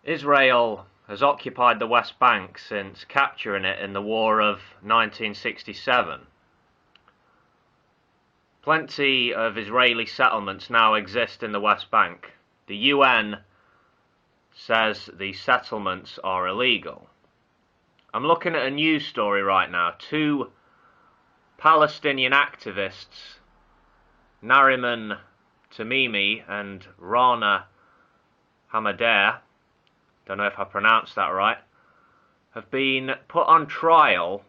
Israel has occupied the West Bank since capturing it in the War of 1967. Plenty of Israeli settlements now exist in the West Bank. The UN says the settlements are illegal. I'm looking at a news story right now. Two Palestinian activists, Nariman Tamimi and Rana Hamadeh, don't know if I pronounced that right, have been put on trial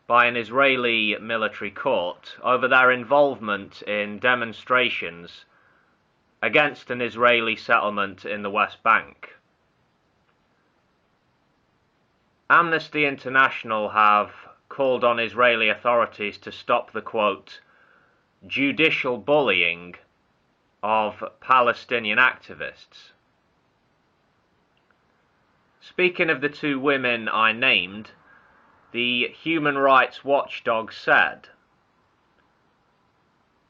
by an Israeli military court over their involvement in demonstrations against an Israeli settlement in the West Bank. Amnesty International have called on Israeli authorities to stop the, quote, judicial bullying of Palestinian activists. Speaking of the two women I named, the human rights watchdog said,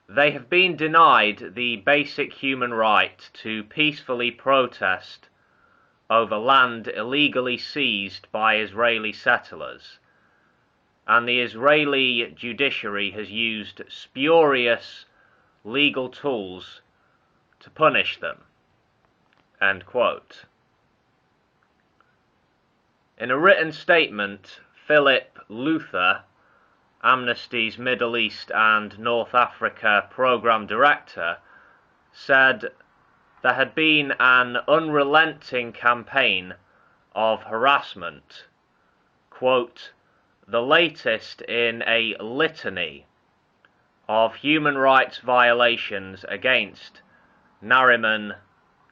"They have been denied the basic human right to peacefully protest over land illegally seized by Israeli settlers, and the Israeli judiciary has used spurious legal tools to punish them." End quote. In a written statement, Philip Luther, Amnesty's Middle East and North Africa Programme Director, said there had been an unrelenting campaign of harassment, quote, the latest in a litany of human rights violations against Nariman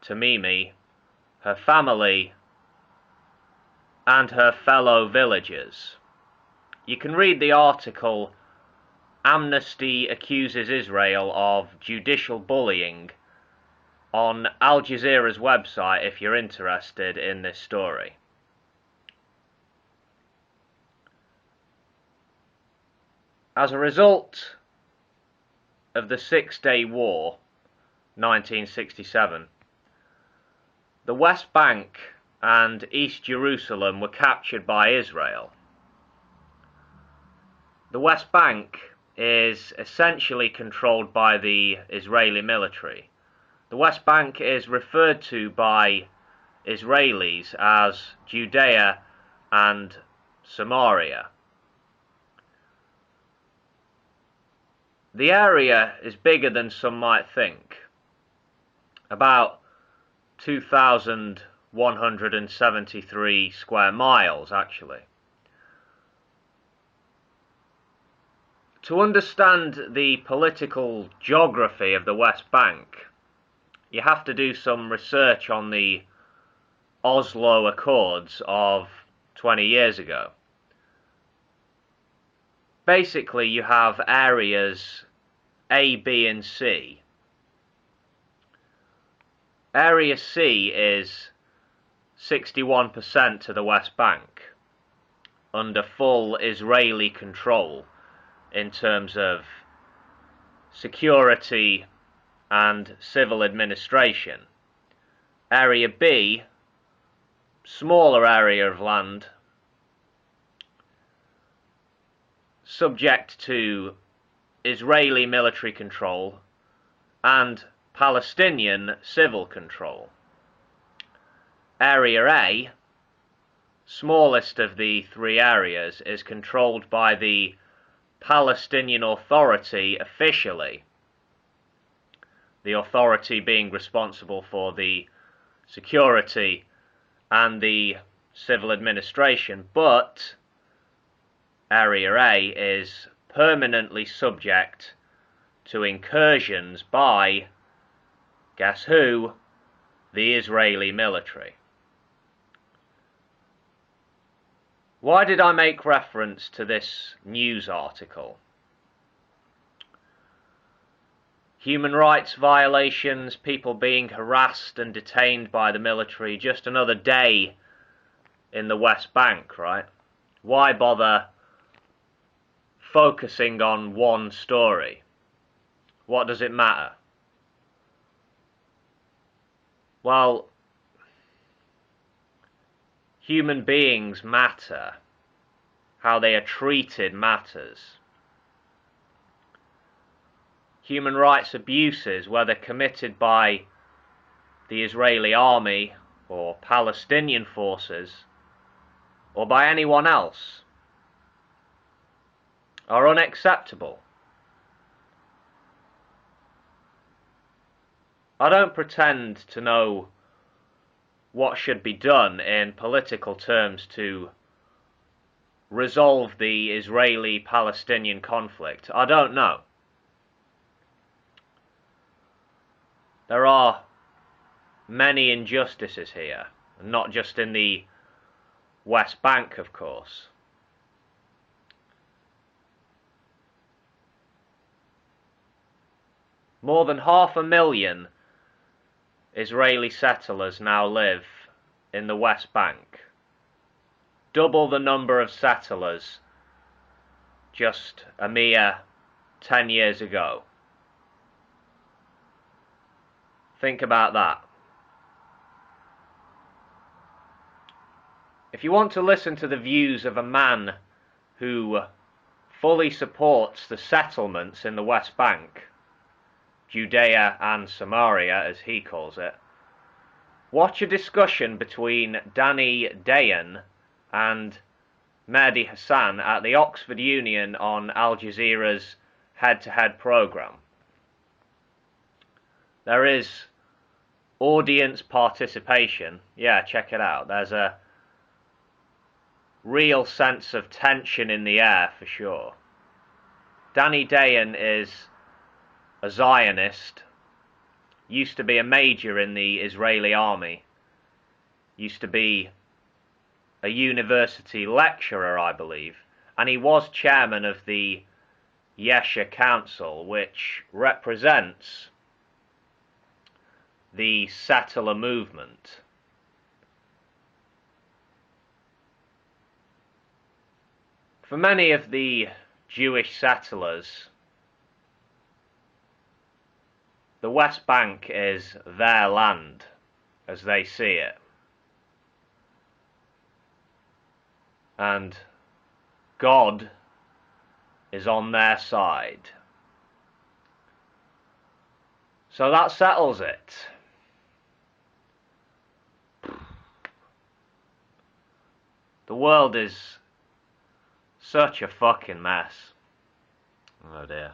Tamimi, her family, and her fellow villagers. You can read the article, Amnesty Accuses Israel of Judicial Bullying, on Al Jazeera's website if you're interested in this story. As a result of the Six-Day War, 1967, the West Bank and East Jerusalem were captured by Israel. The West Bank is essentially controlled by the Israeli military. The West Bank is referred to by Israelis as Judea and Samaria. The area is bigger than some might think, about 2,173 square miles actually. To understand the political geography of the West Bank, you have to do some research on the Oslo Accords of 20 years ago. Basically, you have areas A, B, and C. Area C is 61% of the West Bank, under full Israeli control in terms of security and civil administration. Area B, smaller area of land, subject to Israeli military control and Palestinian civil control. Area A, smallest of the three areas, is controlled by the Palestinian Authority officially, the authority being responsible for the security and the civil administration, but Area A is permanently subject to incursions by, guess who? The Israeli military. Why did I make reference to this news article? Human rights violations, people being harassed and detained by the military, just another day in the West Bank, right? Why bother focusing on one story? What does it matter? Well, human beings matter. How they are treated matters. Human rights abuses, whether committed by the Israeli army or Palestinian forces or by anyone else, are unacceptable. I don't pretend to know what should be done in political terms to resolve the Israeli-Palestinian conflict. I don't know. There are many injustices here, not just in the West Bank, of course. More than 500,000 Israeli settlers now live in the West Bank. Double the number of settlers just a mere 10 years ago. Think about that. If you want to listen to the views of a man who fully supports the settlements in the West Bank, Judea and Samaria as he calls it, watch a discussion between Danny Dayan and Mehdi Hassan at the Oxford Union on Al Jazeera's head-to-head programme. There is audience participation. Yeah, check it out. There's a real sense of tension in the air for sure. Danny Dayan is a Zionist, used to be a major in the Israeli army, used to be a university lecturer, I believe, and he was chairman of the Yesha Council, which represents the settler movement. For many of the Jewish settlers, the West Bank is their land, as they see it. And God is on their side. So that settles it. The world is such a fucking mess. Oh dear.